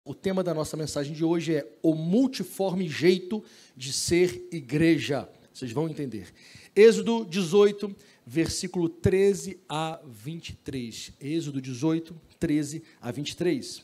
O tema da nossa mensagem de hoje é o multiforme jeito de ser igreja. Vocês vão entender. Êxodo 18, versículo 13 a 23. Êxodo 18, 13 a 23.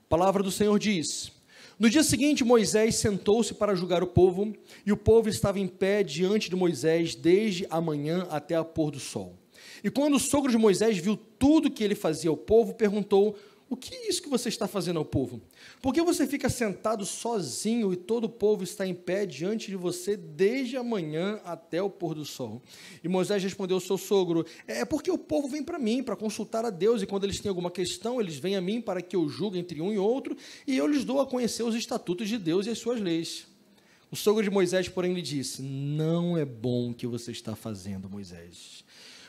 A palavra do Senhor diz: No dia seguinte, Moisés sentou-se para julgar o povo, e o povo estava em pé diante de Moisés desde a manhã até a pôr do sol. E quando o sogro de Moisés viu tudo que ele fazia ao povo, perguntou: O que é isso que você está fazendo ao povo? Por que você fica sentado sozinho e todo o povo está em pé diante de você desde a manhã até o pôr do sol? E Moisés respondeu ao seu sogro: É porque o povo vem para mim, para consultar a Deus, e quando eles têm alguma questão, eles vêm a mim para que eu julgue entre um e outro, e eu lhes dou a conhecer os estatutos de Deus e as suas leis. O sogro de Moisés, porém, lhe disse: Não é bom o que você está fazendo, Moisés.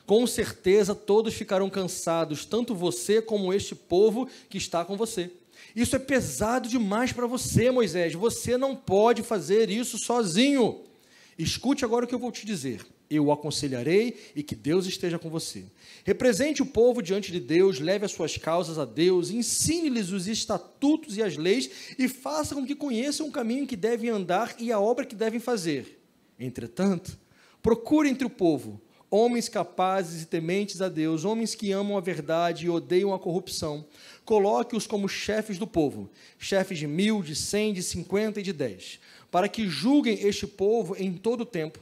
Com certeza todos ficarão cansados, tanto você como este povo que está com você. Isso é pesado demais para você, Moisés. Você não pode fazer isso sozinho. Escute agora o que eu vou te dizer. Eu o aconselharei e que Deus esteja com você. Represente o povo diante de Deus, leve as suas causas a Deus, ensine-lhes os estatutos e as leis e faça com que conheçam o caminho que devem andar e a obra que devem fazer. Entretanto, procure entre o povo homens capazes e tementes a Deus, homens que amam a verdade e odeiam a corrupção. Coloque-os como chefes do povo, chefes de 1.000, de 100, de 50 e de 10, para que julguem este povo em todo o tempo.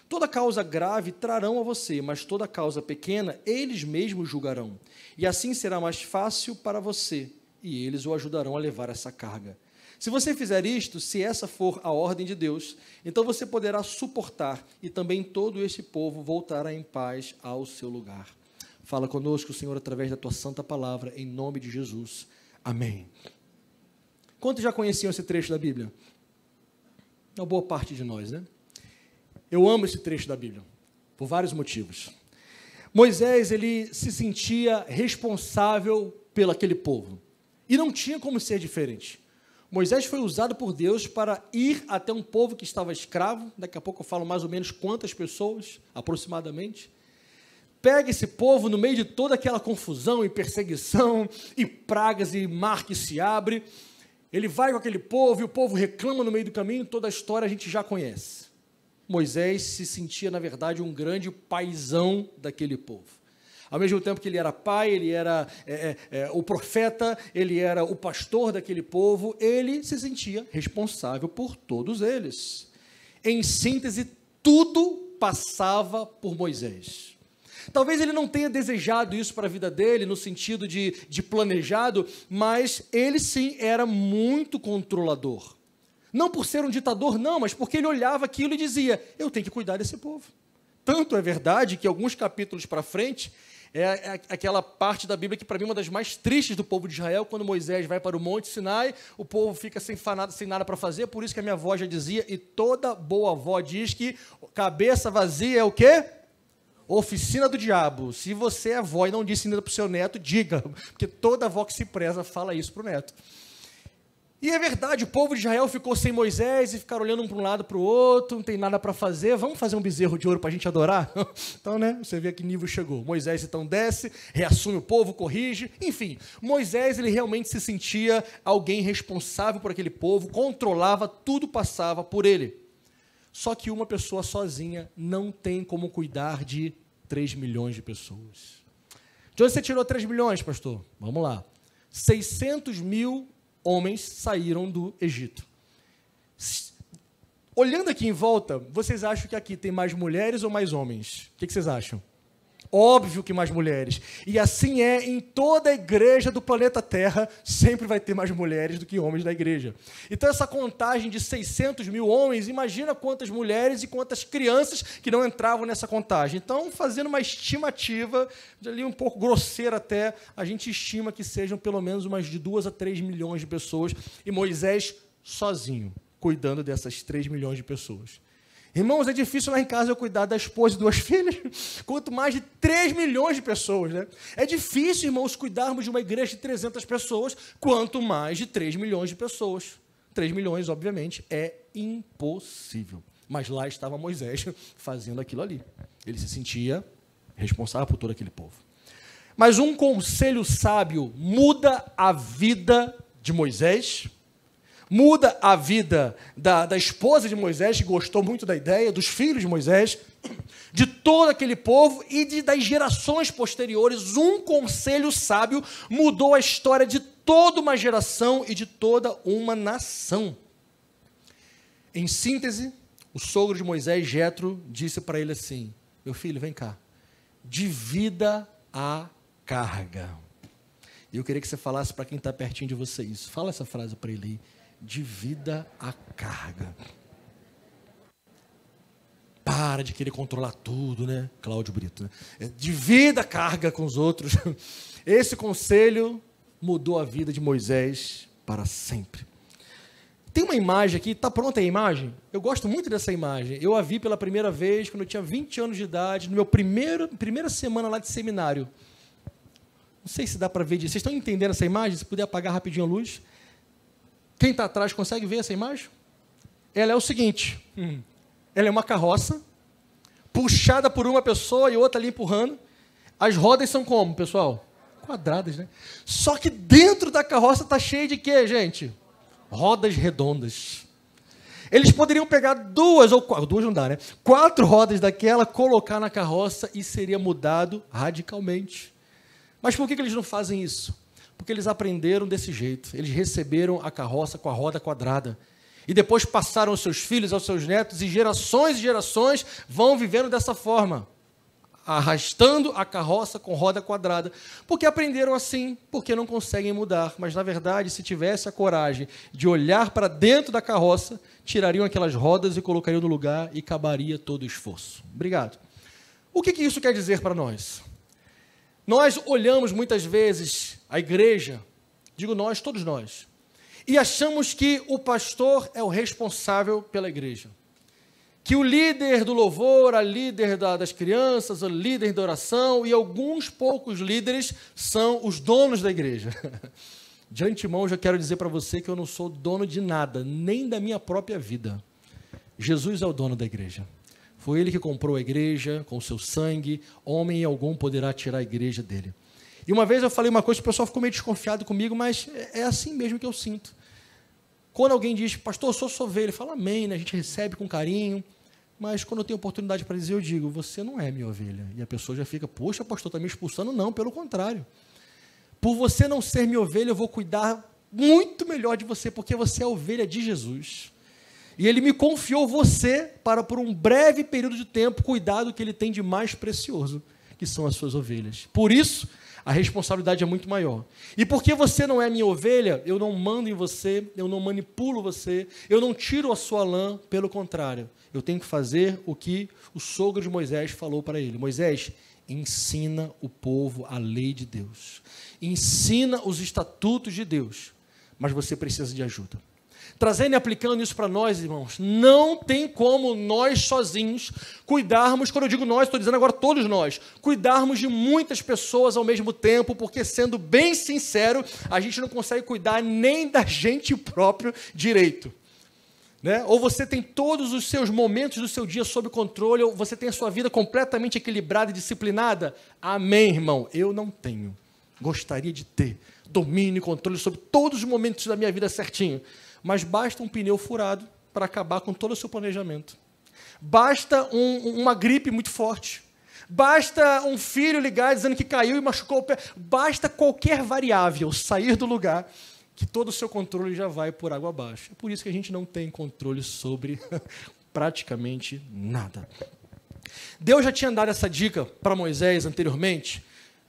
Toda causa grave trarão a você, mas toda causa pequena eles mesmos julgarão. E assim será mais fácil para você, e eles o ajudarão a levar essa carga. Se você fizer isto, se essa for a ordem de Deus, então você poderá suportar, e também todo este povo voltará em paz ao seu lugar. Fala conosco, Senhor, através da tua santa palavra, em nome de Jesus. Amém. Quantos já conheciam esse trecho da Bíblia? Uma boa parte de nós, né? Eu amo esse trecho da Bíblia, por vários motivos. Moisés, ele se sentia responsável pelo aquele povo, e não tinha como ser diferente. Moisés foi usado por Deus para ir até um povo que estava escravo, daqui a pouco eu falo mais ou menos quantas pessoas, aproximadamente. Pega esse povo no meio de toda aquela confusão e perseguição, e pragas, e mar que se abre. Ele vai com aquele povo, e o povo reclama no meio do caminho, toda a história a gente já conhece. Moisés se sentia, na verdade, um grande paizão daquele povo. Ao mesmo tempo que ele era pai, ele era o profeta, ele era o pastor daquele povo, ele se sentia responsável por todos eles. Em síntese, tudo passava por Moisés. Talvez ele não tenha desejado isso para a vida dele, no sentido de planejado, mas ele sim era muito controlador. Não por ser um ditador, não, mas porque ele olhava aquilo e dizia: eu tenho que cuidar desse povo. Tanto é verdade que alguns capítulos para frente, é aquela parte da Bíblia que, para mim, é uma das mais tristes do povo de Israel, quando Moisés vai para o Monte Sinai, o povo fica sem nada para fazer, por isso que a minha avó já dizia, e toda boa avó diz que cabeça vazia é o quê? Oficina do diabo. Se você é avó e não disse ainda para o seu neto, diga, porque toda avó que se preza fala isso para o neto. E é verdade, o povo de Israel ficou sem Moisés e ficaram olhando um para um lado para o outro, não tem nada para fazer, vamos fazer um bezerro de ouro para a gente adorar? Então, né, você vê a que nível chegou. Moisés então desce, reassume o povo, corrige, enfim. Moisés, ele realmente se sentia alguém responsável por aquele povo, controlava, tudo passava por ele. Só que uma pessoa sozinha não tem como cuidar de 3 milhões de pessoas. De onde você tirou 3 milhões, pastor? Vamos lá. 600 mil homens saíram do Egito. Olhando aqui em volta, vocês acham que aqui tem mais mulheres ou mais homens? O que vocês acham? Óbvio que mais mulheres. E assim é em toda a igreja do planeta Terra, sempre vai ter mais mulheres do que homens da igreja. Então essa contagem de 600 mil homens, imagina quantas mulheres e quantas crianças que não entravam nessa contagem. Então, fazendo uma estimativa, ali um pouco grosseira até, a gente estima que sejam pelo menos umas de 2 a 3 milhões de pessoas, e Moisés sozinho, cuidando dessas 3 milhões de pessoas. Irmãos, é difícil lá em casa eu cuidar da esposa e 2 filhas, quanto mais de 3 milhões de pessoas, né? É difícil, irmãos, cuidarmos de uma igreja de 300 pessoas, quanto mais de 3 milhões de pessoas. 3 milhões, obviamente, é impossível. Mas lá estava Moisés fazendo aquilo ali. Ele se sentia responsável por todo aquele povo. Mas um conselho sábio muda a vida de Moisés, muda a vida da esposa de Moisés, que gostou muito da ideia, dos filhos de Moisés, de todo aquele povo e das gerações posteriores. Um conselho sábio mudou a história de toda uma geração e de toda uma nação. Em síntese, o sogro de Moisés, Jetro, disse para ele assim: meu filho, vem cá, divida a carga. E eu queria que você falasse para quem está pertinho de você isso. Fala essa frase para ele aí: divida a carga. Para de querer controlar tudo, né, Cláudio Brito? Né? Divida a carga com os outros. Esse conselho mudou a vida de Moisés para sempre. Tem uma imagem aqui, está pronta a imagem? Eu gosto muito dessa imagem. Eu a vi pela primeira vez quando eu tinha 20 anos de idade, no meu primeira semana lá de seminário. Não sei se dá para ver disso. Vocês estão entendendo essa imagem? Se puder apagar rapidinho a luz. Quem está atrás consegue ver essa imagem? Ela é o seguinte: ela é uma carroça, puxada por uma pessoa e outra ali empurrando. As rodas são como, pessoal? Quadradas, né? Só que dentro da carroça está cheio de quê, gente? Rodas redondas. Eles poderiam pegar duas não dá, né? 4 rodas daquela, colocar na carroça e seria mudado radicalmente. Mas por que eles não fazem isso? Porque eles aprenderam desse jeito. Eles receberam a carroça com a roda quadrada. E depois passaram aos seus filhos, aos seus netos, e gerações vão vivendo dessa forma, arrastando a carroça com roda quadrada, porque aprenderam assim, porque não conseguem mudar. Mas, na verdade, se tivesse a coragem de olhar para dentro da carroça, tirariam aquelas rodas e colocariam no lugar e acabaria todo o esforço. Obrigado. O que isso quer dizer para nós? Nós olhamos muitas vezes a igreja, digo nós, todos nós, e achamos que o pastor é o responsável pela igreja. Que o líder do louvor, a líder das crianças, o líder da oração e alguns poucos líderes são os donos da igreja. De antemão, já quero dizer para você que eu não sou dono de nada, nem da minha própria vida. Jesus é o dono da igreja. Foi ele que comprou a igreja com o seu sangue. Homem algum poderá tirar a igreja dele. E uma vez eu falei uma coisa que o pessoal ficou meio desconfiado comigo, mas é assim mesmo que eu sinto. Quando alguém diz: pastor, eu sou sua ovelha, ele fala amém, né? A gente recebe com carinho, mas quando eu tenho oportunidade para dizer, eu digo: você não é minha ovelha. E a pessoa já fica: poxa, pastor, está me expulsando? Não, pelo contrário. Por você não ser minha ovelha, eu vou cuidar muito melhor de você, porque você é a ovelha de Jesus. E ele me confiou você para, por um breve período de tempo, cuidar do que ele tem de mais precioso, que são as suas ovelhas. Por isso, a responsabilidade é muito maior. E porque você não é minha ovelha, eu não mando em você, eu não manipulo você, eu não tiro a sua lã, pelo contrário. Eu tenho que fazer o que o sogro de Moisés falou para ele. Moisés, ensina o povo a lei de Deus. Ensina os estatutos de Deus. Mas você precisa de ajuda. Trazendo e aplicando isso para nós, irmãos, não tem como nós sozinhos cuidarmos, quando eu digo nós, estou dizendo agora todos nós, cuidarmos de muitas pessoas ao mesmo tempo, porque, sendo bem sincero, a gente não consegue cuidar nem da gente próprio direito. Né? Ou você tem todos os seus momentos do seu dia sob controle, ou você tem a sua vida completamente equilibrada e disciplinada. Amém, irmão? Eu não tenho. Gostaria de ter domínio e controle sobre todos os momentos da minha vida certinho. Mas basta um pneu furado para acabar com todo o seu planejamento. Basta uma gripe muito forte. Basta um filho ligar dizendo que caiu e machucou o pé. Basta qualquer variável sair do lugar que todo o seu controle já vai por água abaixo. É por isso que a gente não tem controle sobre praticamente nada. Deus já tinha dado essa dica para Moisés anteriormente,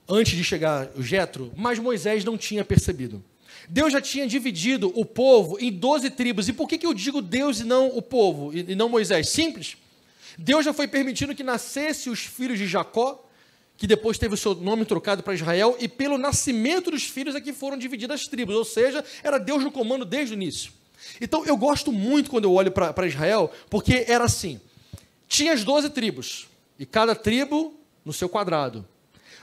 antes de chegar o Jetro, mas Moisés não tinha percebido. Deus já tinha dividido o povo em 12 tribos. E por que eu digo Deus e não o povo, e não Moisés? Simples. Deus já foi permitindo que nascessem os filhos de Jacó, que depois teve o seu nome trocado para Israel, e pelo nascimento dos filhos é que foram divididas as tribos. Ou seja, era Deus no comando desde o início. Então, eu gosto muito quando eu olho para Israel, porque era assim. Tinha as 12 tribos, e cada tribo no seu quadrado.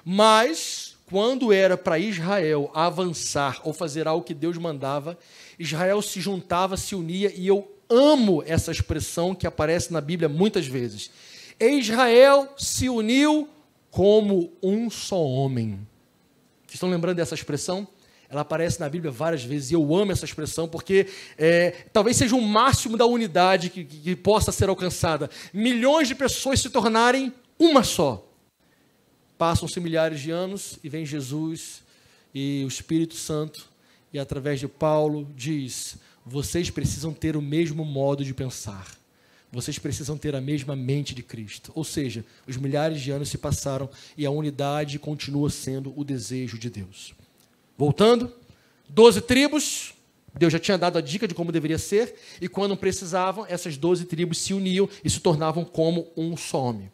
Mas quando era para Israel avançar ou fazer algo que Deus mandava, Israel se juntava, se unia, e eu amo essa expressão que aparece na Bíblia muitas vezes. Israel se uniu como um só homem. Vocês estão lembrando dessa expressão? ela aparece na Bíblia várias vezes, e eu amo essa expressão, porque talvez seja o máximo da unidade que possa ser alcançada. Milhões de pessoas se tornarem uma só. Passam-se milhares de anos, e vem Jesus e o Espírito Santo, e através de Paulo diz: vocês precisam ter o mesmo modo de pensar. Vocês precisam ter a mesma mente de Cristo. Ou seja, os milhares de anos se passaram e a unidade continua sendo o desejo de Deus. Voltando, 12 tribos, Deus já tinha dado a dica de como deveria ser, e quando precisavam, essas 12 tribos se uniam e se tornavam como um só homem.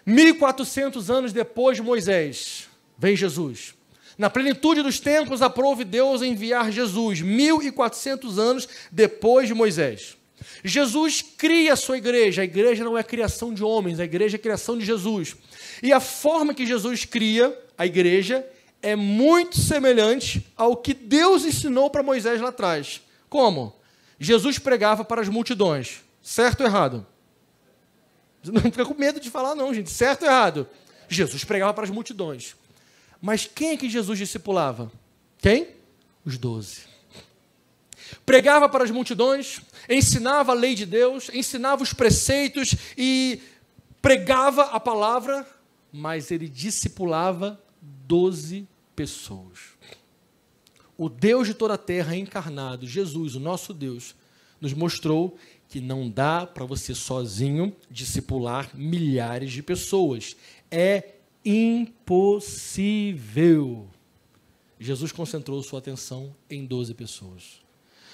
1400 anos depois de Moisés, vem Jesus. Na plenitude dos tempos, aprove Deus enviar Jesus, 1400 anos depois de Moisés. Jesus cria a sua igreja. A igreja não é criação de homens, a igreja é criação de Jesus. E a forma que Jesus cria a igreja é muito semelhante ao que Deus ensinou para Moisés lá atrás. Como? Jesus pregava para as multidões. Certo ou errado? Não fica com medo de falar não, gente. Certo ou errado? Jesus pregava para as multidões. Mas quem é que Jesus discipulava? Quem? Os 12. Pregava para as multidões, ensinava a lei de Deus, ensinava os preceitos e pregava a palavra, mas ele discipulava 12 pessoas. O Deus de toda a terra encarnado, Jesus, o nosso Deus, nos mostrou que não dá para você sozinho discipular milhares de pessoas. É impossível. Jesus concentrou sua atenção em 12 pessoas.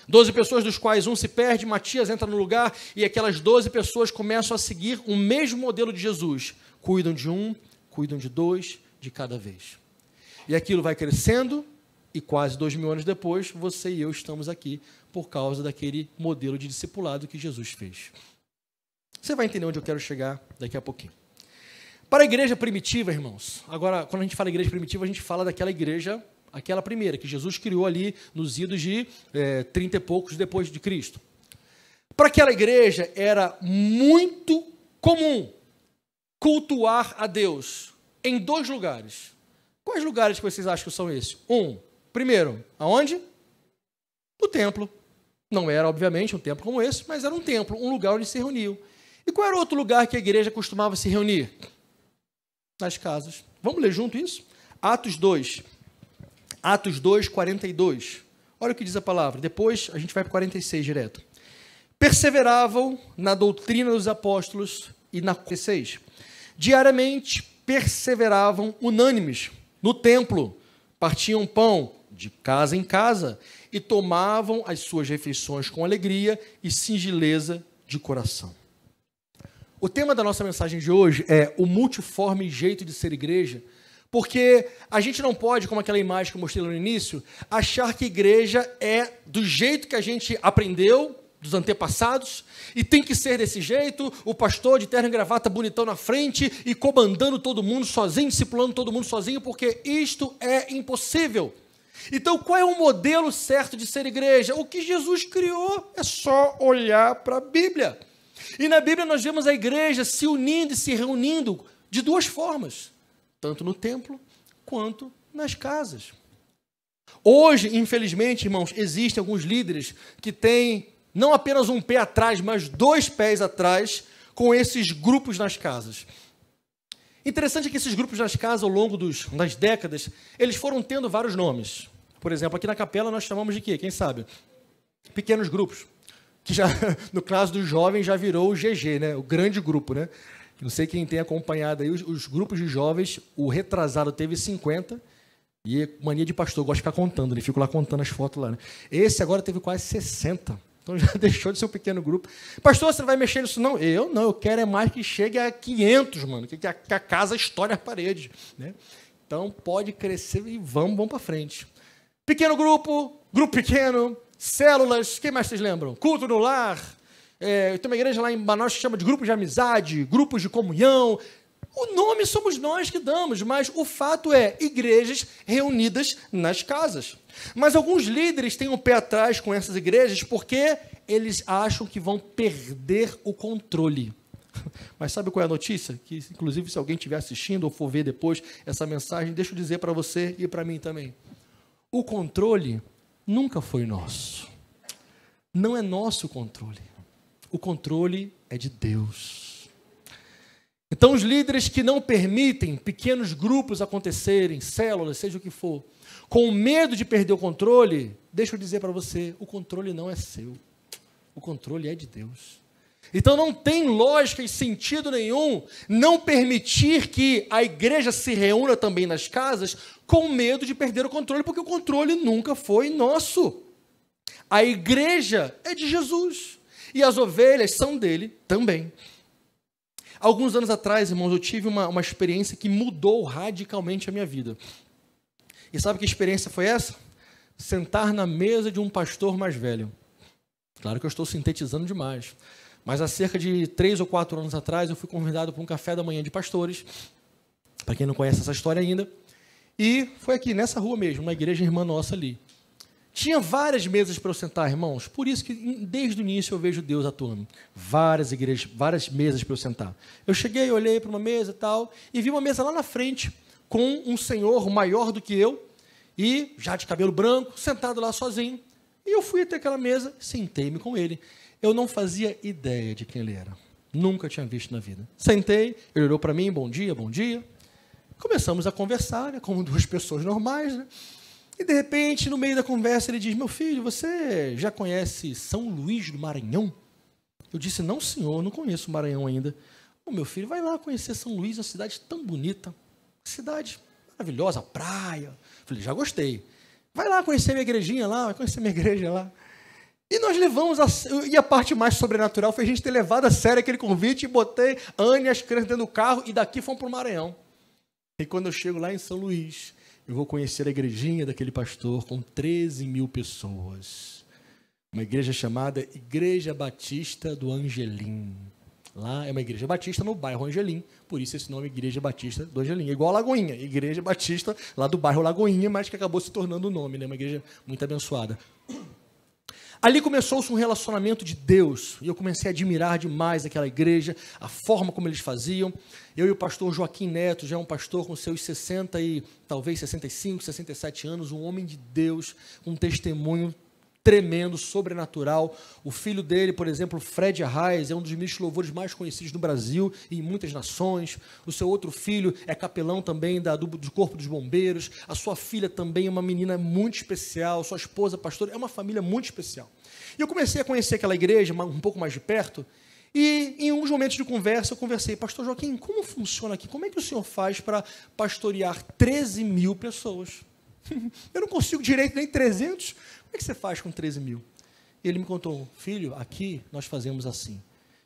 12 pessoas, dos quais um se perde, Matias entra no lugar, e aquelas 12 pessoas começam a seguir o mesmo modelo de Jesus. Cuidam de um, cuidam de dois, de cada vez. E aquilo vai crescendo, e quase 2000 anos depois, você e eu estamos aqui por causa daquele modelo de discipulado que Jesus fez. Você vai entender onde eu quero chegar daqui a pouquinho. Para a igreja primitiva, irmãos, agora, quando a gente fala igreja primitiva, a gente fala daquela igreja, aquela primeira, que Jesus criou ali nos idos de 30 e poucos depois de Cristo. Para aquela igreja era muito comum cultuar a Deus em 2 lugares. Quais lugares que vocês acham que são esses? Primeiro, aonde? No templo. Não era, obviamente, um templo como esse, mas era um templo, um lugar onde se reuniam. E qual era outro lugar que a igreja costumava se reunir? Nas casas. Vamos ler junto isso? Atos 2. Atos 2, 42. Olha o que diz a palavra. Depois a gente vai para 46 direto. Perseveravam na doutrina dos apóstolos e na 46. Diariamente perseveravam unânimes no templo, partiam pão de casa em casa e tomavam as suas refeições com alegria e singeleza de coração. O tema da nossa mensagem de hoje é o multiforme jeito de ser igreja, porque a gente não pode, como aquela imagem que eu mostrei lá no início, achar que igreja é do jeito que a gente aprendeu, dos antepassados, e tem que ser desse jeito, o pastor de terno e gravata bonitão na frente e comandando todo mundo sozinho, discipulando todo mundo sozinho, porque isto é impossível. Então, qual é o modelo certo de ser igreja? O que Jesus criou é só olhar para a Bíblia. E na Bíblia nós vemos a igreja se unindo e se reunindo de 2 formas, tanto no templo quanto nas casas. Hoje, infelizmente, irmãos, existem alguns líderes que têm não apenas um pé atrás, mas 2 pés atrás com esses grupos nas casas. Interessante é que esses grupos nas casas, ao longo das décadas, eles foram tendo vários nomes. Por exemplo, aqui na capela nós chamamos de quê? Quem sabe? Pequenos grupos. Que já, no caso dos jovens, já virou o GG, né? O grande grupo, né? Não sei quem tem acompanhado aí os grupos de jovens, o retrasado teve 50, e mania de pastor, gosta de ficar contando, ele fica lá contando as fotos lá, né? Esse agora teve quase 60, então já deixou de ser um pequeno grupo. Pastor, você não vai mexer nisso? Não, eu quero é mais que chegue a 500, mano, que a casa estoure as paredes, né? Então pode crescer e vamos para frente. Pequeno grupo pequeno, células, quem mais vocês lembram? Culto no lar, tem uma igreja lá em Manaus que chama de grupos de amizade, grupos de comunhão. O nome somos nós que damos, mas o fato é igrejas reunidas nas casas. Mas alguns líderes têm um pé atrás com essas igrejas porque eles acham que vão perder o controle. Mas sabe qual é a notícia? Que, inclusive, se alguém estiver assistindo ou for ver depois essa mensagem, deixa eu dizer para você e para mim também. o controle nunca foi nosso. Não é nosso o controle. O controle é de Deus. Então, os líderes que não permitem pequenos grupos acontecerem, células, seja o que for, com medo de perder o controle, deixa eu dizer para você, o controle não é seu. O controle é de Deus. Então não tem lógica e sentido nenhum não permitir que a igreja se reúna também nas casas com medo de perder o controle, porque o controle nunca foi nosso. A igreja é de Jesus e as ovelhas são dele também. Alguns anos atrás, irmãos, eu tive uma experiência que mudou radicalmente a minha vida. E sabe que experiência foi essa? Sentar na mesa de um pastor mais velho. Claro que eu estou sintetizando demais. Mas há cerca de 3 ou 4 anos atrás, eu fui convidado para um café da manhã de pastores. Para quem não conhece essa história ainda. E foi aqui, nessa rua mesmo, uma igreja irmã nossa ali. Tinha várias mesas para eu sentar, irmãos. Por isso que desde o início eu vejo Deus atuando. Várias igrejas, várias mesas para eu sentar. Eu cheguei, olhei para uma mesa e tal, e vi uma mesa lá na frente, com um senhor maior do que eu, e já de cabelo branco, sentado lá sozinho. E eu fui até aquela mesa, sentei-me com ele. Eu não fazia ideia de quem ele era. Nunca tinha visto na vida. Sentei, ele olhou para mim, bom dia, bom dia. Começamos a conversar, né, como duas pessoas normais, né? E, de repente, no meio da conversa, ele diz, meu filho, você já conhece São Luís do Maranhão? Eu disse, não, senhor, não conheço o Maranhão ainda. Ô, meu filho, vai lá conhecer São Luís, uma cidade tão bonita, cidade maravilhosa, praia. Falei, já gostei. Vai lá conhecer minha igrejinha lá, vai conhecer minha igreja lá. E nós levamos, e a parte mais sobrenatural foi a gente ter levado a sério aquele convite e botei Anne e as crianças dentro do carro e daqui fomos para o Maranhão. E quando eu chego lá em São Luís, eu vou conhecer a igrejinha daquele pastor com 13 mil pessoas. Uma igreja chamada Igreja Batista do Angelim. Lá é uma igreja batista no bairro Angelim, por isso esse nome Igreja Batista do Angelim. É igual a Lagoinha, Igreja Batista lá do bairro Lagoinha, mas que acabou se tornando o nome, né? Uma igreja muito abençoada. Ali começou-se um relacionamento de Deus, e eu comecei a admirar demais aquela igreja, a forma como eles faziam. Eu e o pastor Joaquim Neto, já é um pastor com seus 60 e talvez 65, 67 anos, um homem de Deus, com um testemunho tremendo, sobrenatural. O filho dele, por exemplo, Fred Arraes, é um dos ministros de louvores mais conhecidos no Brasil e em muitas nações. O seu outro filho é capelão também do Corpo dos Bombeiros. A sua filha também é uma menina muito especial. Sua esposa, pastora, é uma família muito especial. E eu comecei a conhecer aquela igreja um pouco mais de perto. E em uns momentos de conversa, eu conversei, pastor Joaquim, como funciona aqui? Como é que o senhor faz para pastorear 13 mil pessoas? Eu não consigo direito nem 300. Como é que você faz com 13 mil? Ele me contou, filho, aqui nós fazemos assim.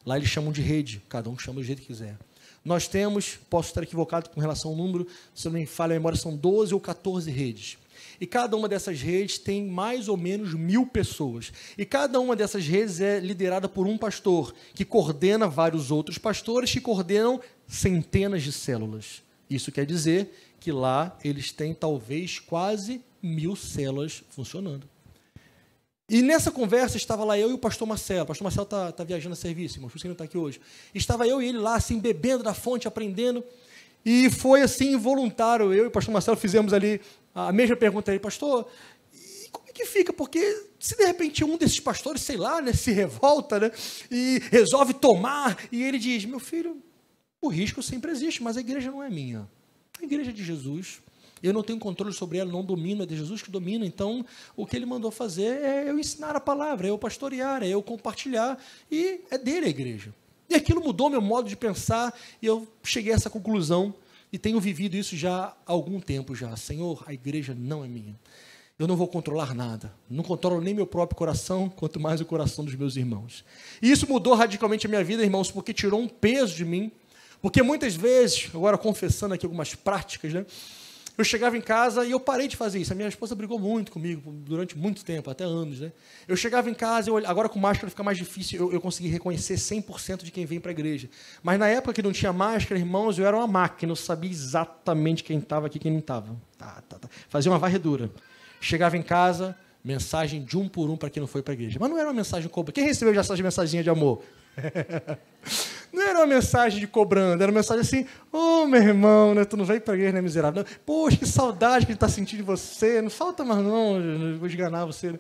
Lá eles chamam de rede, cada um chama do jeito que quiser. Nós temos, posso estar equivocado com relação ao número, se eu não me falha a memória, são 12 ou 14 redes. E cada uma dessas redes tem mais ou menos 1000 pessoas. E cada uma dessas redes é liderada por um pastor, que coordena vários outros pastores, que coordenam centenas de células. Isso quer dizer que lá eles têm talvez quase 1000 células funcionando. E nessa conversa estava lá eu e o pastor Marcelo. O pastor Marcelo está viajando a serviço, irmão, por isso que ele não está aqui hoje. Estava eu e ele lá, assim, bebendo da fonte, aprendendo. E foi assim, involuntário. Eu e o pastor Marcelo fizemos ali a mesma pergunta a ele, pastor, e como é que fica? Porque se de repente um desses pastores, sei lá, né, se revolta, né, e resolve tomar, e ele diz, meu filho, o risco sempre existe, mas a igreja não é minha. A igreja é de Jesus. Eu não tenho controle sobre ela, não domino, é de Jesus que domina. Então, o que ele mandou fazer é eu ensinar a palavra, é eu pastorear, é eu compartilhar, e é dele a igreja. E aquilo mudou meu modo de pensar, e eu cheguei a essa conclusão, e tenho vivido isso já há algum tempo já. Senhor, a igreja não é minha. Eu não vou controlar nada. Não controlo nem meu próprio coração, quanto mais o coração dos meus irmãos. E isso mudou radicalmente a minha vida, irmãos, porque tirou um peso de mim. Porque muitas vezes, agora confessando aqui algumas práticas, né? Eu chegava em casa e eu parei de fazer isso. A minha esposa brigou muito comigo durante muito tempo, até anos, né? Eu chegava em casa, agora com máscara fica mais difícil, eu consegui reconhecer 100% de quem vem para a igreja. Mas na época que não tinha máscara, irmãos, eu era uma máquina, eu sabia exatamente quem estava aqui e quem não estava. Fazia uma varredura. Chegava em casa, mensagem de um por um para quem não foi para a igreja. Mas não era uma mensagem cobra. Quem recebeu já essa mensaginha de amor? Não era uma mensagem de cobrando, era uma mensagem assim, ô meu irmão, né, tu não veio para a igreja, né, miserável? Não. Poxa, que saudade que ele está sentindo de você, não falta mais não vou esganar você. Né?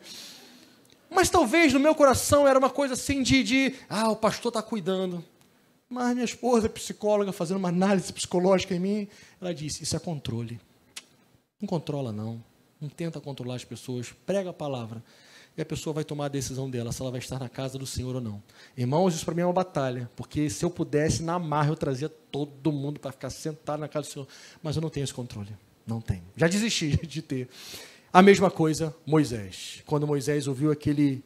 Mas talvez no meu coração era uma coisa assim o pastor está cuidando. Mas minha esposa é psicóloga, fazendo uma análise psicológica em mim, ela disse, isso é controle. Não controla não tenta controlar as pessoas, prega a palavra. E a pessoa vai tomar a decisão dela, se ela vai estar na casa do Senhor ou não. Irmãos, isso para mim é uma batalha, porque se eu pudesse, na marra, eu trazia todo mundo para ficar sentado na casa do Senhor. Mas eu não tenho esse controle, não tenho. Já desisti de ter. A mesma coisa, Moisés. Quando Moisés ouviu aquele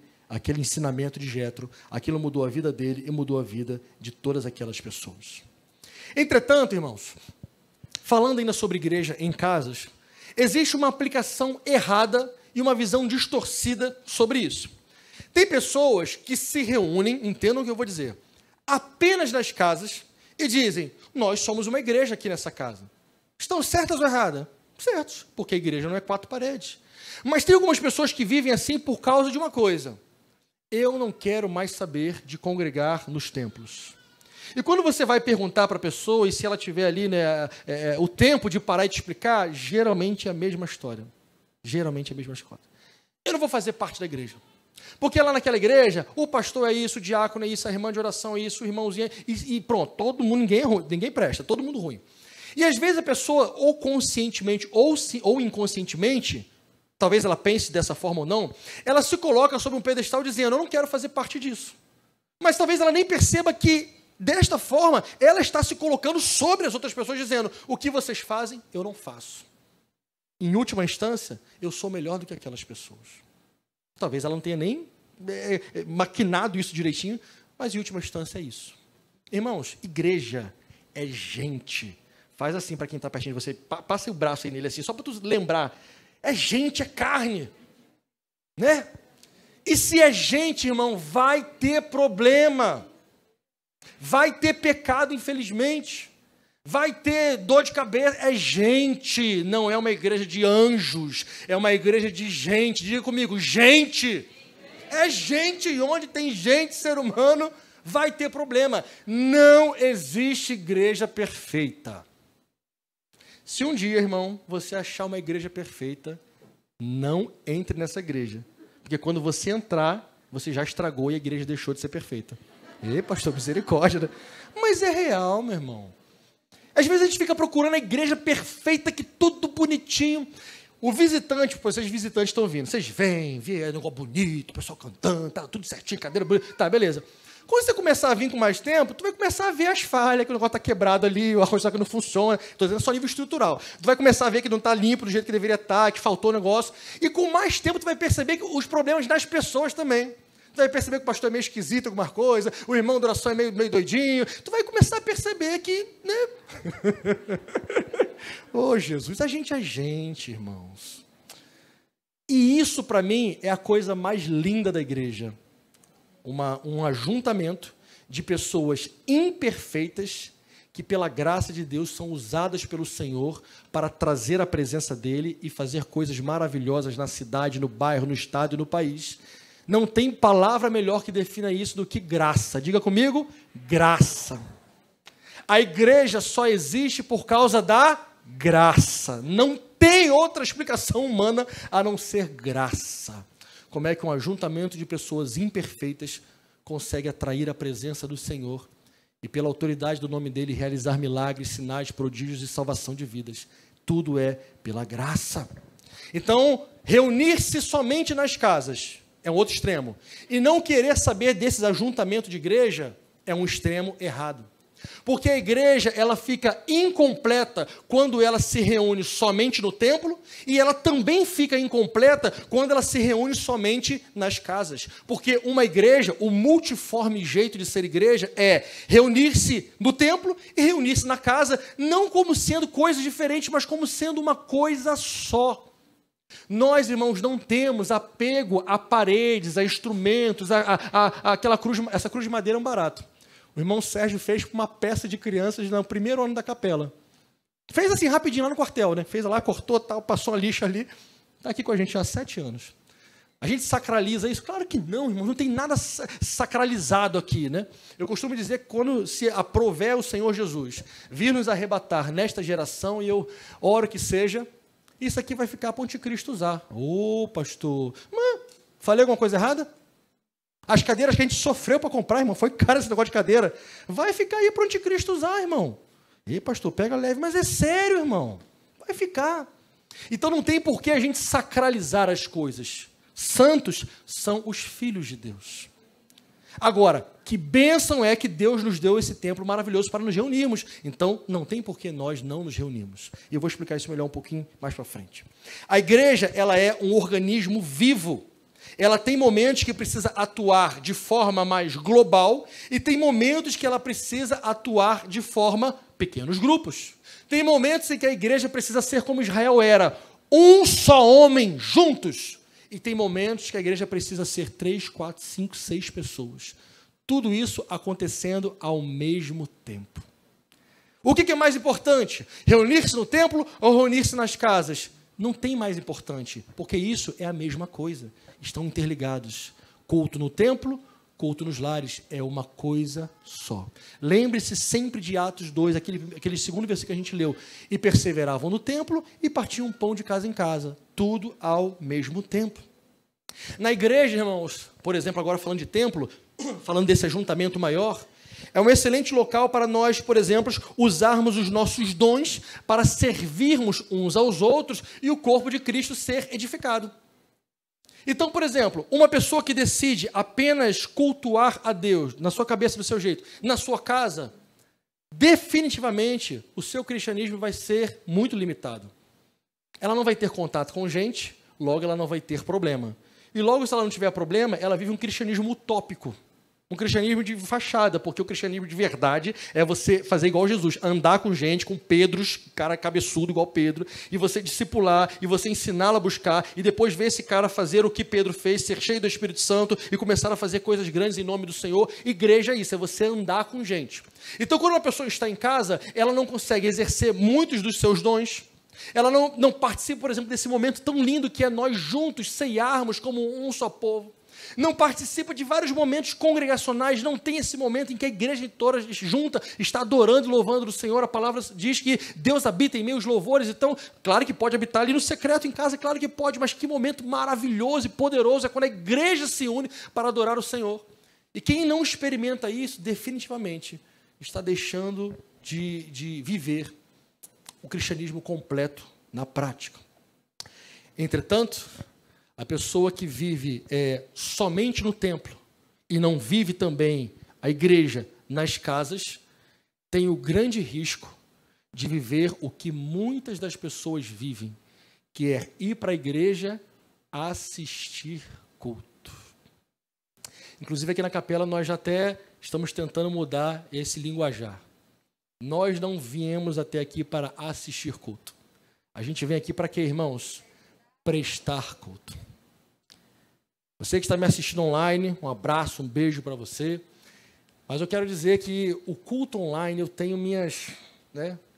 ensinamento de Jetro, aquilo mudou a vida dele e mudou a vida de todas aquelas pessoas. Entretanto, irmãos, falando ainda sobre igreja em casas, existe uma aplicação errada e uma visão distorcida sobre isso. Tem pessoas que se reúnem, entendam o que eu vou dizer, apenas nas casas e dizem, nós somos uma igreja aqui nessa casa. Estão certas ou erradas? Certos, porque a igreja não é 4 paredes. Mas tem algumas pessoas que vivem assim por causa de uma coisa. Eu não quero mais saber de congregar nos templos. E quando você vai perguntar para a pessoa, e se ela tiver ali o tempo de parar e te explicar, geralmente é a mesma história. Geralmente é a mesma história. Eu não vou fazer parte da igreja. Porque lá naquela igreja, o pastor é isso, o diácono é isso, a irmã de oração é isso, o irmãozinho é isso, e pronto, todo mundo, ninguém é ruim, ninguém presta, todo mundo ruim. E às vezes a pessoa, ou conscientemente ou inconscientemente, talvez ela pense dessa forma ou não, ela se coloca sobre um pedestal dizendo, eu não quero fazer parte disso. Mas talvez ela nem perceba que, desta forma, ela está se colocando sobre as outras pessoas, dizendo, o que vocês fazem, eu não faço. Em última instância, eu sou melhor do que aquelas pessoas. Talvez ela não tenha nem maquinado isso direitinho, mas em última instância é isso. Irmãos, igreja é gente. Faz assim para quem está pertinho de você, passa o braço aí nele assim, só para tu lembrar. É gente, é carne. Né? E se é gente, irmão, vai ter problema. Vai ter pecado, infelizmente. Vai ter dor de cabeça. É gente, não é uma igreja de anjos. É uma igreja de gente. Diga comigo, gente. É gente, e onde tem gente, ser humano, vai ter problema. Não existe igreja perfeita. Se um dia, irmão, você achar uma igreja perfeita, não entre nessa igreja. Porque quando você entrar, você já estragou e a igreja deixou de ser perfeita. Ei, pastor, misericórdia. Né? Mas é real, meu irmão. Às vezes a gente fica procurando a igreja perfeita, que tudo bonitinho. O visitante, vocês visitantes estão vindo, vocês vêm, é um negócio bonito, o pessoal cantando, tá tudo certinho, cadeira bonita, tá, beleza. Quando você começar a vir com mais tempo, tu vai começar a ver as falhas, que o negócio está quebrado ali, o ar-condicionado que não funciona, estou dizendo só nível estrutural. Tu vai começar a ver que não está limpo do jeito que deveria estar, que faltou o negócio, e com mais tempo tu vai perceber que os problemas das pessoas também. Tu vai perceber que o pastor é meio esquisito, alguma coisa, o irmão da oração é meio doidinho. Tu vai começar a perceber que, né? Ô, Jesus, a gente é gente, irmãos. E isso, para mim, é a coisa mais linda da igreja. Um ajuntamento de pessoas imperfeitas que, pela graça de Deus, são usadas pelo Senhor para trazer a presença dEle e fazer coisas maravilhosas na cidade, no bairro, no estado e no país. Não tem palavra melhor que defina isso do que graça. Diga comigo, graça. A igreja só existe por causa da graça. Não tem outra explicação humana a não ser graça. Como é que um ajuntamento de pessoas imperfeitas consegue atrair a presença do Senhor e, pela autoridade do nome dEle, realizar milagres, sinais, prodígios e salvação de vidas? Tudo é pela graça. Então, reunir-se somente nas casas é um outro extremo. E não querer saber desses ajuntamentos de igreja é um extremo errado. Porque a igreja, ela fica incompleta quando ela se reúne somente no templo, e ela também fica incompleta quando ela se reúne somente nas casas. Porque uma igreja, o multiforme jeito de ser igreja é reunir-se no templo e reunir-se na casa, não como sendo coisas diferentes, mas como sendo uma coisa só. Nós, irmãos, não temos apego a paredes, a instrumentos, aquela cruz, essa cruz de madeira é um barato. O irmão Sérgio fez uma peça de crianças no primeiro ano da capela. Fez assim, rapidinho, lá no quartel, né? Fez lá, cortou, tal, passou a lixa ali. Está aqui com a gente há 7 anos. A gente sacraliza isso? Claro que não, irmão, não tem nada sacralizado aqui, né? Eu costumo dizer que quando se aprover o Senhor Jesus vir nos arrebatar nesta geração, e eu oro que seja, isso aqui vai ficar para o anticristo usar. Ô, pastor, falei alguma coisa errada? As cadeiras que a gente sofreu para comprar, irmão, foi caro esse negócio de cadeira. Vai ficar aí para o anticristo usar, irmão. E pastor, pega leve, mas é sério, irmão. Vai ficar. Então não tem por que a gente sacralizar as coisas. Santos são os filhos de Deus. Agora, que bênção é que Deus nos deu esse templo maravilhoso para nos reunirmos. Então, não tem por que nós não nos reunirmos. E eu vou explicar isso melhor um pouquinho mais para frente. A igreja, ela é um organismo vivo. Ela tem momentos que precisa atuar de forma mais global e tem momentos que ela precisa atuar de forma pequenos grupos. Tem momentos em que a igreja precisa ser como Israel era, um só homem juntos. E tem momentos que a igreja precisa ser 3, 4, 5, 6 pessoas. Tudo isso acontecendo ao mesmo tempo. O que é mais importante? Reunir-se no templo ou reunir-se nas casas? Não tem mais importante, porque isso é a mesma coisa. Estão interligados. Culto no templo, culto nos lares. É uma coisa só. Lembre-se sempre de Atos 2, aquele segundo versículo que a gente leu. E perseveravam no templo e partiam pão de casa em casa. Tudo ao mesmo tempo. Na igreja, irmãos, por exemplo, agora falando de templo, falando desse ajuntamento maior, é um excelente local para nós, por exemplo, usarmos os nossos dons para servirmos uns aos outros e o corpo de Cristo ser edificado. Então, por exemplo, uma pessoa que decide apenas cultuar a Deus, na sua cabeça, do seu jeito, na sua casa, definitivamente o seu cristianismo vai ser muito limitado. Ela não vai ter contato com gente, logo ela não vai ter problema. E logo, se ela não tiver problema, ela vive um cristianismo utópico. Um cristianismo de fachada, porque o cristianismo de verdade é você fazer igual Jesus, andar com gente, com Pedros, cara cabeçudo igual Pedro, e você discipular, e você ensiná-lo a buscar, e depois ver esse cara fazer o que Pedro fez, ser cheio do Espírito Santo, e começar a fazer coisas grandes em nome do Senhor. Igreja é isso, é você andar com gente. Então, quando uma pessoa está em casa, ela não consegue exercer muitos dos seus dons, ela não participa, por exemplo, desse momento tão lindo que é nós juntos ceiarmos como um só povo. Não participa de vários momentos congregacionais, não tem esse momento em que a igreja toda junta está adorando e louvando o Senhor. A palavra diz que Deus habita em meus louvores, então, claro que pode habitar ali no secreto em casa, claro que pode, mas que momento maravilhoso e poderoso é quando a igreja se une para adorar o Senhor. E quem não experimenta isso, definitivamente, está deixando de viver o cristianismo completo na prática. Entretanto, a pessoa que vive somente no templo e não vive também a igreja nas casas, tem o grande risco de viver o que muitas das pessoas vivem, que é ir para a igreja assistir culto. Inclusive aqui na capela nós já até estamos tentando mudar esse linguajar. Nós não viemos até aqui para assistir culto. A gente vem aqui para quê, irmãos? Prestar culto. Você que está me assistindo online, um abraço, um beijo para você. Mas eu quero dizer que o culto online, eu tenho minhas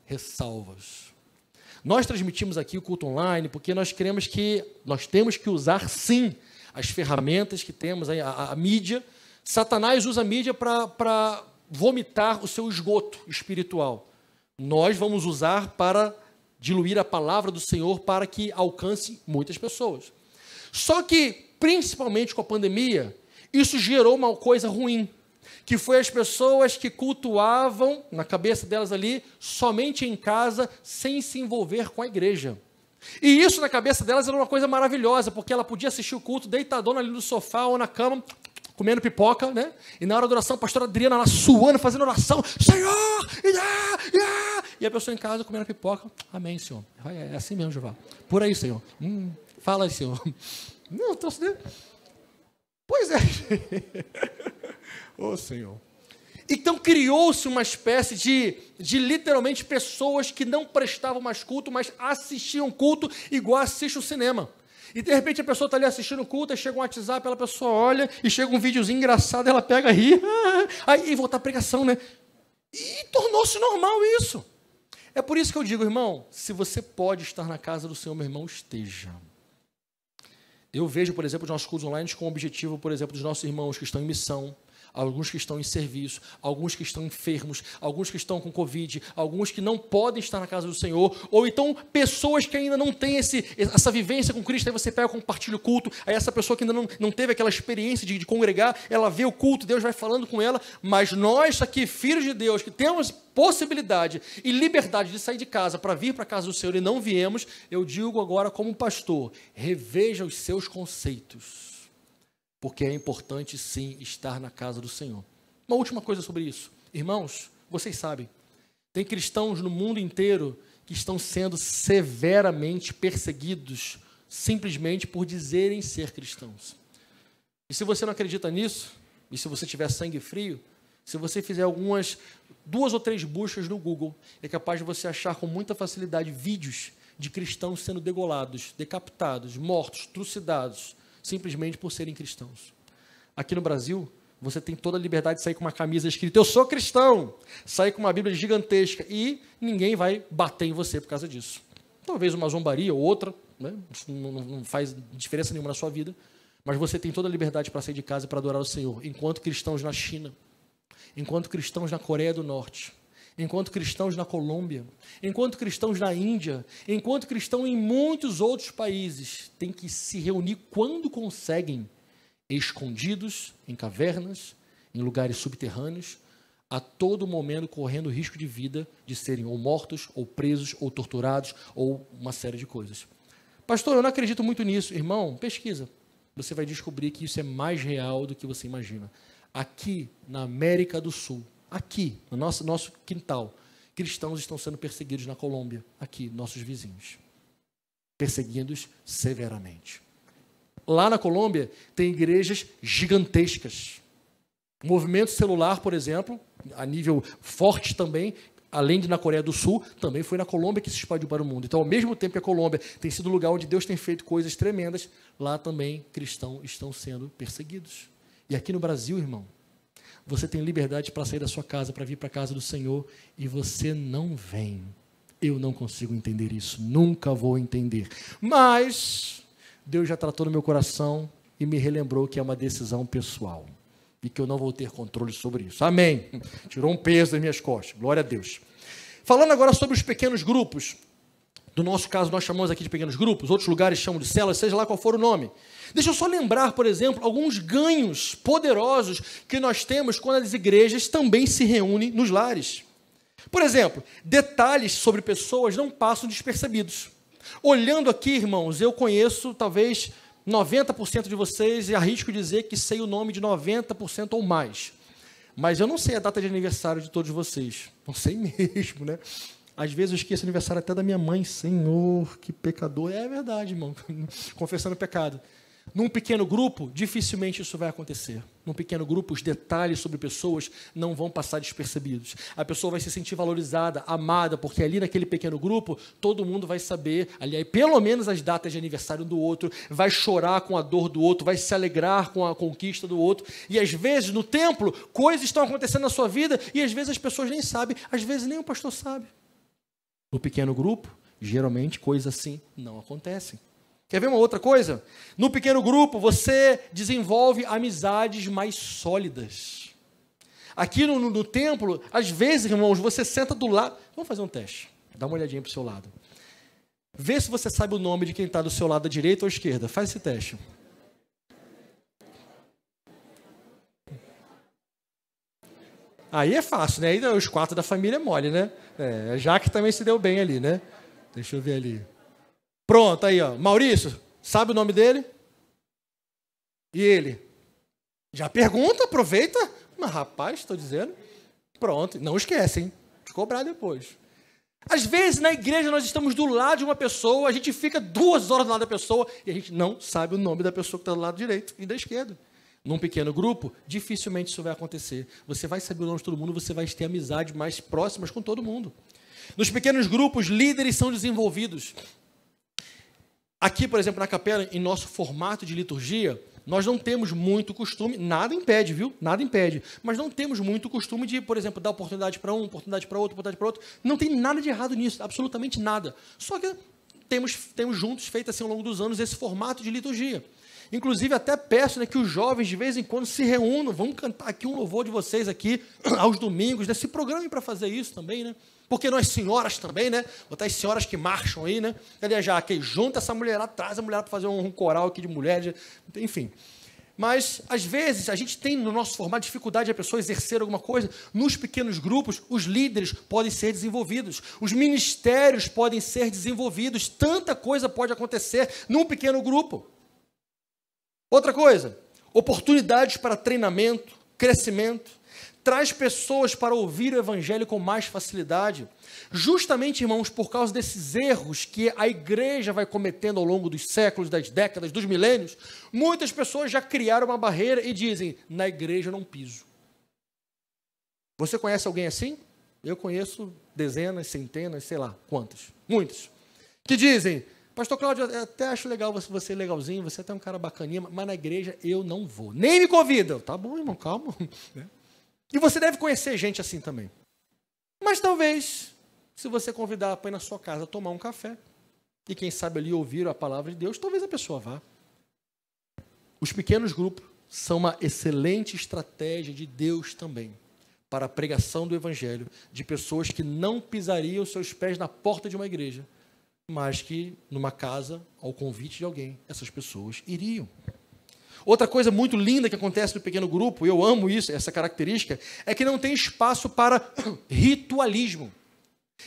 ressalvas. Nós transmitimos aqui o culto online porque nós queremos que, nós temos que usar sim as ferramentas que temos, a mídia. Satanás usa a mídia para vomitar o seu esgoto espiritual. Nós vamos usar para diluir a palavra do Senhor para que alcance muitas pessoas. Só que, principalmente com a pandemia, isso gerou uma coisa ruim, que foi as pessoas que cultuavam, na cabeça delas ali, somente em casa, sem se envolver com a igreja. E isso na cabeça delas era uma coisa maravilhosa, porque ela podia assistir o culto deitadona ali no sofá ou na cama, comendo pipoca, né? E na hora da oração, a pastora Adriana lá suando, fazendo oração, Senhor, e a pessoa em casa comendo pipoca, amém, Senhor. É assim mesmo, Jeová. Por aí, Senhor. Fala aí, Senhor. Não, trouxe dele. Pois é. Ô, Senhor. Então criou-se uma espécie de literalmente pessoas que não prestavam mais culto, mas assistiam culto igual assiste o cinema. E de repente a pessoa está ali assistindo o culto, aí chega um WhatsApp, a pessoa olha, e chega um videozinho engraçado, ela pega, ri, aí volta a pregação, né? E tornou-se normal isso. É por isso que eu digo, irmão, se você pode estar na casa do Senhor, meu irmão, esteja. Eu vejo, por exemplo, os nossos cursos online com o objetivo, por exemplo, dos nossos irmãos que estão em missão, alguns que estão em serviço, alguns que estão enfermos, alguns que estão com Covid, alguns que não podem estar na casa do Senhor, ou então pessoas que ainda não têm essa vivência com Cristo, aí você pega, compartilha o culto, aí essa pessoa que ainda não teve aquela experiência de congregar, ela vê o culto, Deus vai falando com ela, mas nós aqui, filhos de Deus, que temos possibilidade e liberdade de sair de casa para vir para a casa do Senhor e não viemos, eu digo agora como pastor, reveja os seus conceitos. Porque é importante, sim, estar na casa do Senhor. Uma última coisa sobre isso. Irmãos, vocês sabem, tem cristãos no mundo inteiro que estão sendo severamente perseguidos simplesmente por dizerem ser cristãos. E se você não acredita nisso, e se você tiver sangue frio, se você fizer algumas 2 ou 3 buscas no Google, é capaz de você achar com muita facilidade vídeos de cristãos sendo degolados, decapitados, mortos, trucidados, simplesmente por serem cristãos. Aqui no Brasil, você tem toda a liberdade de sair com uma camisa escrita, eu sou cristão, sair com uma Bíblia gigantesca e ninguém vai bater em você por causa disso. Talvez uma zombaria ou outra, né? Isso não faz diferença nenhuma na sua vida, mas você tem toda a liberdade para sair de casa e para adorar o Senhor, enquanto cristãos na China, enquanto cristãos na Coreia do Norte, enquanto cristãos na Colômbia, enquanto cristãos na Índia, enquanto cristãos em muitos outros países, têm que se reunir quando conseguem, escondidos em cavernas, em lugares subterrâneos, a todo momento correndo risco de vida de serem ou mortos, ou presos, ou torturados, ou uma série de coisas. Pastor, eu não acredito muito nisso. Irmão, pesquisa. Você vai descobrir que isso é mais real do que você imagina. Aqui, na América do Sul, aqui, no nosso quintal, cristãos estão sendo perseguidos na Colômbia, aqui, nossos vizinhos. Perseguidos severamente. Lá na Colômbia, tem igrejas gigantescas. Movimento celular, por exemplo, a nível forte também, além de na Coreia do Sul, também foi na Colômbia que se espalhou para o mundo. Então, ao mesmo tempo que a Colômbia tem sido o lugar onde Deus tem feito coisas tremendas, lá também cristãos estão sendo perseguidos. E aqui no Brasil, irmão, você tem liberdade para sair da sua casa, para vir para a casa do Senhor, e você não vem. Eu não consigo entender isso, nunca vou entender. Mas Deus já tratou no meu coração e me relembrou que é uma decisão pessoal e que eu não vou ter controle sobre isso. Amém. Tirou um peso das minhas costas. Glória a Deus. Falando agora sobre os pequenos grupos, do nosso caso nós chamamos aqui de pequenos grupos, outros lugares chamam de células, seja lá qual for o nome. Deixa eu só lembrar, por exemplo, alguns ganhos poderosos que nós temos quando as igrejas também se reúnem nos lares. Por exemplo, detalhes sobre pessoas não passam despercebidos. Olhando aqui, irmãos, eu conheço talvez 90% de vocês e arrisco dizer que sei o nome de 90% ou mais. Mas eu não sei a data de aniversário de todos vocês. Não sei mesmo, né? Às vezes eu esqueço o aniversário até da minha mãe. Senhor, que pecador. É verdade, irmão. Confessando pecado. Num pequeno grupo, dificilmente isso vai acontecer. Num pequeno grupo, os detalhes sobre pessoas não vão passar despercebidos. A pessoa vai se sentir valorizada, amada, porque ali naquele pequeno grupo, todo mundo vai saber, ali, pelo menos as datas de aniversário do outro, vai chorar com a dor do outro, vai se alegrar com a conquista do outro. E às vezes, no templo, coisas estão acontecendo na sua vida e às vezes as pessoas nem sabem, às vezes nem o pastor sabe. No pequeno grupo, geralmente, coisas assim não acontecem. Quer ver uma outra coisa? No pequeno grupo, você desenvolve amizades mais sólidas. Aqui no templo, às vezes, irmãos, você senta do lado... Vamos fazer um teste. Dá uma olhadinha para o seu lado. Vê se você sabe o nome de quem está do seu lado, à direita ou à esquerda. Faz esse teste. Aí é fácil, né? Aí os 4 da família é mole, né? A Jaque também se deu bem ali, né? Deixa eu ver ali. Pronto, aí, ó. Maurício, sabe o nome dele? E ele? Já pergunta, aproveita. Mas, rapaz, estou dizendo. Pronto, não esquece, hein? De cobrar depois. Às vezes, na igreja, nós estamos do lado de uma pessoa, a gente fica 2 horas do lado da pessoa e a gente não sabe o nome da pessoa que está do lado direito e da esquerda. Num pequeno grupo, dificilmente isso vai acontecer. Você vai saber o nome de todo mundo, você vai ter amizades mais próximas com todo mundo. Nos pequenos grupos, líderes são desenvolvidos. Aqui, por exemplo, na capela, em nosso formato de liturgia, nós não temos muito costume, nada impede, viu? Nada impede. Mas não temos muito costume de, por exemplo, dar oportunidade para um, oportunidade para outro, oportunidade para outro. Não tem nada de errado nisso, absolutamente nada. Só que temos juntos feito assim ao longo dos anos esse formato de liturgia. Inclusive, até peço, né, que os jovens, de vez em quando, se reúnam. Vamos cantar aqui um louvor de vocês aqui, aos domingos, né? Se programem para fazer isso também, né? Porque nós senhoras também, né? Botar as senhoras que marcham aí, né? Aliás, já, que junta essa mulherada, traz a mulher para fazer um coral aqui de mulheres, enfim. Mas, às vezes, a gente tem no nosso formato dificuldade de a pessoa exercer alguma coisa. Nos pequenos grupos, os líderes podem ser desenvolvidos. Os ministérios podem ser desenvolvidos. Tanta coisa pode acontecer num pequeno grupo. Outra coisa, oportunidades para treinamento, crescimento. Traz pessoas para ouvir o evangelho com mais facilidade. Justamente, irmãos, por causa desses erros que a igreja vai cometendo ao longo dos séculos, das décadas, dos milênios, muitas pessoas já criaram uma barreira e dizem, na igreja eu não piso. Você conhece alguém assim? Eu conheço dezenas, centenas, sei lá quantas, muitos, que dizem, pastor Cláudio, eu até acho legal você legalzinho, você é até um cara bacaninha, mas na igreja eu não vou, nem me convida. Tá bom, irmão, calma. E você deve conhecer gente assim também. Mas talvez, se você convidar para ir na sua casa tomar um café, e quem sabe ali ouvir a palavra de Deus, talvez a pessoa vá. Os pequenos grupos são uma excelente estratégia de Deus também, para a pregação do evangelho, de pessoas que não pisariam seus pés na porta de uma igreja, mas que numa casa, ao convite de alguém, essas pessoas iriam. Outra coisa muito linda que acontece no pequeno grupo, eu amo isso, essa característica, é que não tem espaço para ritualismo.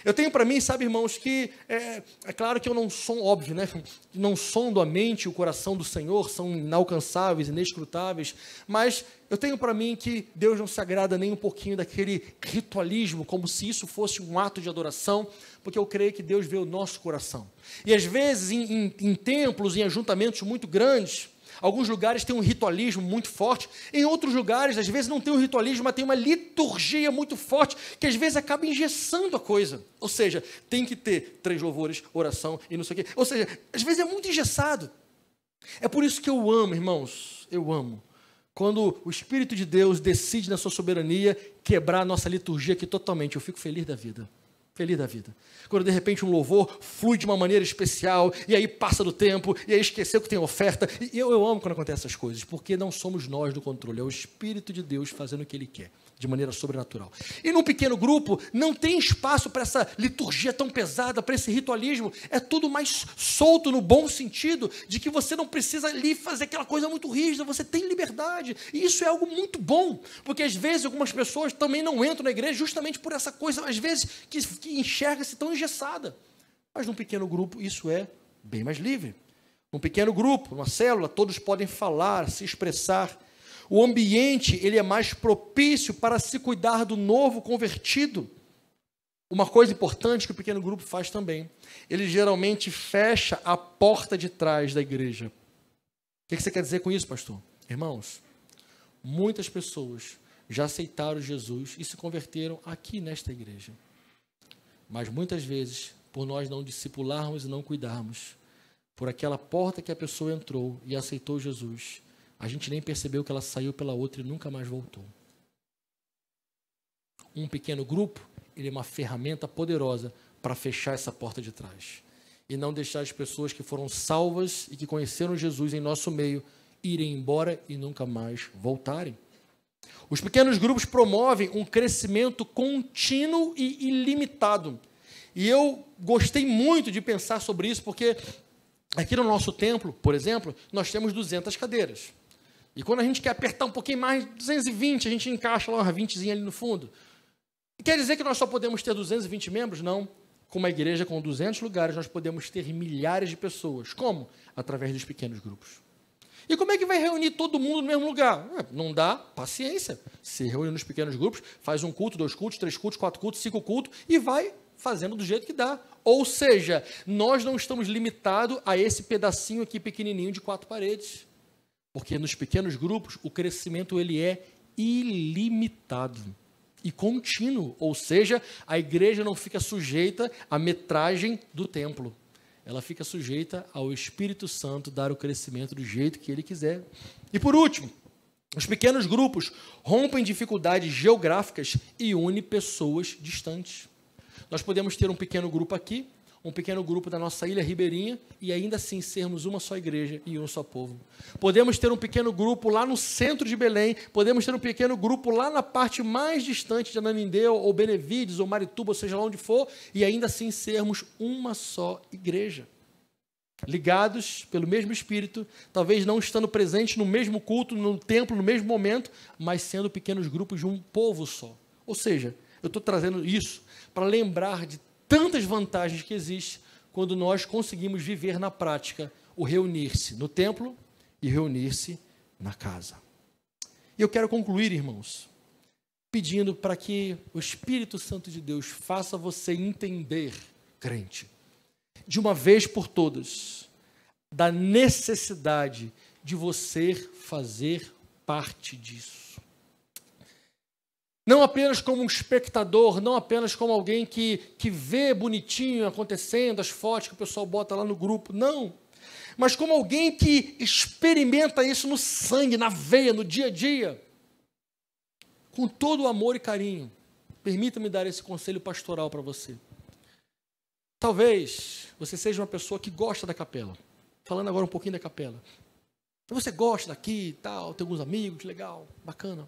Eu tenho para mim, sabe, irmãos, que é claro que eu não sou, óbvio, né? Não sondo a mente e o coração do Senhor, são inalcançáveis, inescrutáveis, mas eu tenho para mim que Deus não se agrada nem um pouquinho daquele ritualismo, como se isso fosse um ato de adoração, porque eu creio que Deus vê o nosso coração. E às vezes, em templos, em ajuntamentos muito grandes, alguns lugares têm um ritualismo muito forte, em outros lugares, às vezes, não tem um ritualismo, mas tem uma liturgia muito forte, que às vezes acaba engessando a coisa. Ou seja, tem que ter 3 louvores, oração e não sei o quê. Ou seja, às vezes é muito engessado. É por isso que eu amo, irmãos, eu amo, quando o Espírito de Deus decide na sua soberania quebrar a nossa liturgia aqui totalmente. Eu fico feliz da vida. Feliz da vida. Quando de repente um louvor flui de uma maneira especial, e aí passa do tempo, e aí esqueceu que tem oferta. E eu amo quando acontecem essas coisas, porque não somos nós do controle, é o Espírito de Deus fazendo o que Ele quer, de maneira sobrenatural. E num pequeno grupo, não tem espaço para essa liturgia tão pesada, para esse ritualismo, é tudo mais solto no bom sentido, de que você não precisa ali fazer aquela coisa muito rígida, você tem liberdade, e isso é algo muito bom, porque às vezes algumas pessoas também não entram na igreja justamente por essa coisa, às vezes, que enxerga-se tão engessada. Mas num pequeno grupo isso é bem mais livre. Num pequeno grupo, numa célula, todos podem falar, se expressar. O ambiente ele é mais propício para se cuidar do novo convertido. Uma coisa importante que o pequeno grupo faz também, ele geralmente fecha a porta de trás da igreja. O que você quer dizer com isso, pastor? Irmãos, muitas pessoas já aceitaram Jesus e se converteram aqui nesta igreja. Mas muitas vezes, por nós não discipularmos e não cuidarmos, por aquela porta que a pessoa entrou e aceitou Jesus, a gente nem percebeu que ela saiu pela outra e nunca mais voltou. Um pequeno grupo, ele é uma ferramenta poderosa para fechar essa porta de trás. E não deixar as pessoas que foram salvas e que conheceram Jesus em nosso meio irem embora e nunca mais voltarem. Os pequenos grupos promovem um crescimento contínuo e ilimitado. E eu gostei muito de pensar sobre isso, porque aqui no nosso templo, por exemplo, nós temos 200 cadeiras. E quando a gente quer apertar um pouquinho mais, 220, a gente encaixa lá uma 20zinha ali no fundo. E quer dizer que nós só podemos ter 220 membros? Não. Com uma igreja com 200 lugares, nós podemos ter milhares de pessoas. Como? Através dos pequenos grupos. E como é que vai reunir todo mundo no mesmo lugar? Não dá, paciência. Se reúne nos pequenos grupos, faz um culto, 2 cultos, 3 cultos, 4 cultos, 5 cultos e vai fazendo do jeito que dá. Ou seja, nós não estamos limitados a esse pedacinho aqui pequenininho de 4 paredes. Porque nos pequenos grupos o crescimento ele é ilimitado e contínuo. Ou seja, a igreja não fica sujeita à metragem do templo. Ela fica sujeita ao Espírito Santo dar o crescimento do jeito que Ele quiser. E por último, os pequenos grupos rompem dificuldades geográficas e unem pessoas distantes. Nós podemos ter um pequeno grupo aqui, um pequeno grupo da nossa ilha ribeirinha e ainda assim sermos uma só igreja e um só povo. Podemos ter um pequeno grupo lá no centro de Belém, podemos ter um pequeno grupo lá na parte mais distante de Ananindeu, ou Benevides, ou Marituba, ou seja lá onde for, e ainda assim sermos uma só igreja. Ligados pelo mesmo Espírito, talvez não estando presentes no mesmo culto, no templo, no mesmo momento, mas sendo pequenos grupos de um povo só. Ou seja, eu estou trazendo isso para lembrar de tantas vantagens que existem quando nós conseguimos viver na prática o reunir-se no templo e reunir-se na casa. E eu quero concluir, irmãos, pedindo para que o Espírito Santo de Deus faça você entender, crente, de uma vez por todas, da necessidade de você fazer parte disso. Não apenas como um espectador, não apenas como alguém que vê bonitinho acontecendo, as fotos que o pessoal bota lá no grupo, não. Mas como alguém que experimenta isso no sangue, na veia, no dia a dia. Com todo o amor e carinho. Permita-me dar esse conselho pastoral para você. Talvez você seja uma pessoa que gosta da capela. Falando agora um pouquinho da capela. Você gosta daqui e tal, tem alguns amigos, legal, bacana.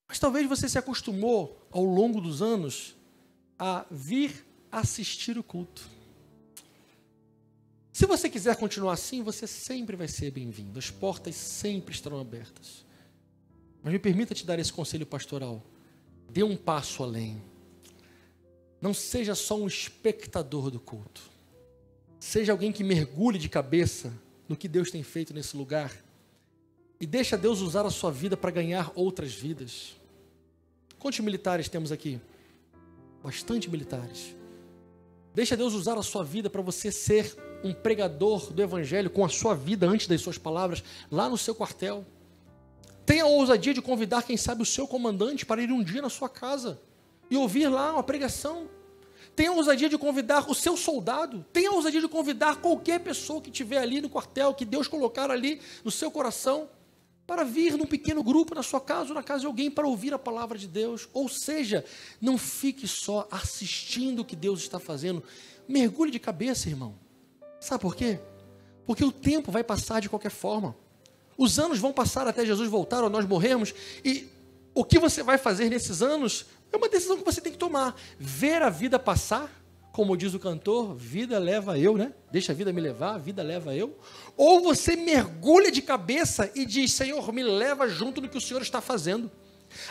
Mas talvez você se acostumou, ao longo dos anos, a vir assistir o culto. Se você quiser continuar assim, você sempre vai ser bem-vindo. As portas sempre estarão abertas. Mas me permita te dar esse conselho pastoral. Dê um passo além. Não seja só um espectador do culto. Seja alguém que mergulhe de cabeça no que Deus tem feito nesse lugar. E deixa Deus usar a sua vida para ganhar outras vidas. Quantos militares temos aqui? Bastante militares. Deixa Deus usar a sua vida para você ser um pregador do Evangelho com a sua vida antes das suas palavras, lá no seu quartel. Tenha a ousadia de convidar, quem sabe, o seu comandante para ir um dia na sua casa e ouvir lá uma pregação. Tenha a ousadia de convidar o seu soldado. Tenha a ousadia de convidar qualquer pessoa que estiver ali no quartel, que Deus colocar ali no seu coração, para vir num pequeno grupo na sua casa ou na casa de alguém para ouvir a palavra de Deus. Ou seja, não fique só assistindo o que Deus está fazendo. Mergulhe de cabeça, irmão. Sabe por quê? Porque o tempo vai passar de qualquer forma. Os anos vão passar até Jesus voltar ou nós morrermos. E o que você vai fazer nesses anos é uma decisão que você tem que tomar. Ver a vida passar, como diz o cantor, vida leva eu, né? Deixa a vida me levar, a vida leva eu. Ou você mergulha de cabeça e diz, Senhor, me leva junto no que o Senhor está fazendo.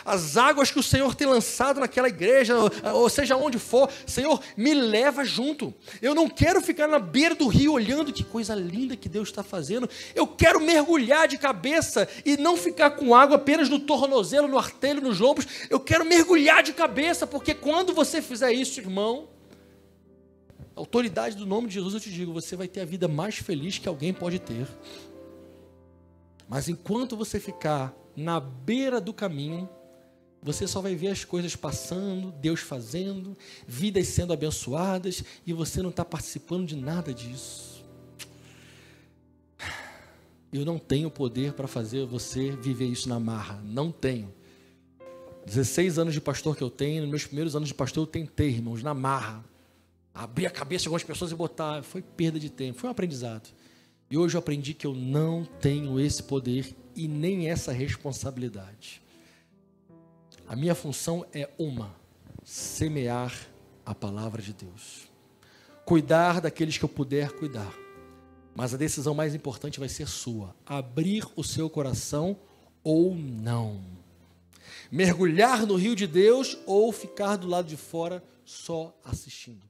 As águas que o Senhor tem lançado naquela igreja, ou seja, onde for, Senhor, me leva junto. Eu não quero ficar na beira do rio olhando que coisa linda que Deus está fazendo. Eu quero mergulhar de cabeça e não ficar com água apenas no tornozelo, no artelho, nos lombos. Eu quero mergulhar de cabeça, porque quando você fizer isso, irmão, a autoridade do nome de Jesus, eu te digo, você vai ter a vida mais feliz que alguém pode ter. Mas enquanto você ficar na beira do caminho, você só vai ver as coisas passando, Deus fazendo, vidas sendo abençoadas, e você não está participando de nada disso. Eu não tenho poder para fazer você viver isso na marra, não tenho. 16 anos de pastor que eu tenho, nos meus primeiros anos de pastor eu tentei, irmãos, na marra. Abrir a cabeça de algumas pessoas e botar, foi perda de tempo, foi um aprendizado. E hoje eu aprendi que eu não tenho esse poder e nem essa responsabilidade. A minha função é semear a palavra de Deus. Cuidar daqueles que eu puder cuidar. Mas a decisão mais importante vai ser sua. Abrir o seu coração ou não. Mergulhar no rio de Deus ou ficar do lado de fora só assistindo.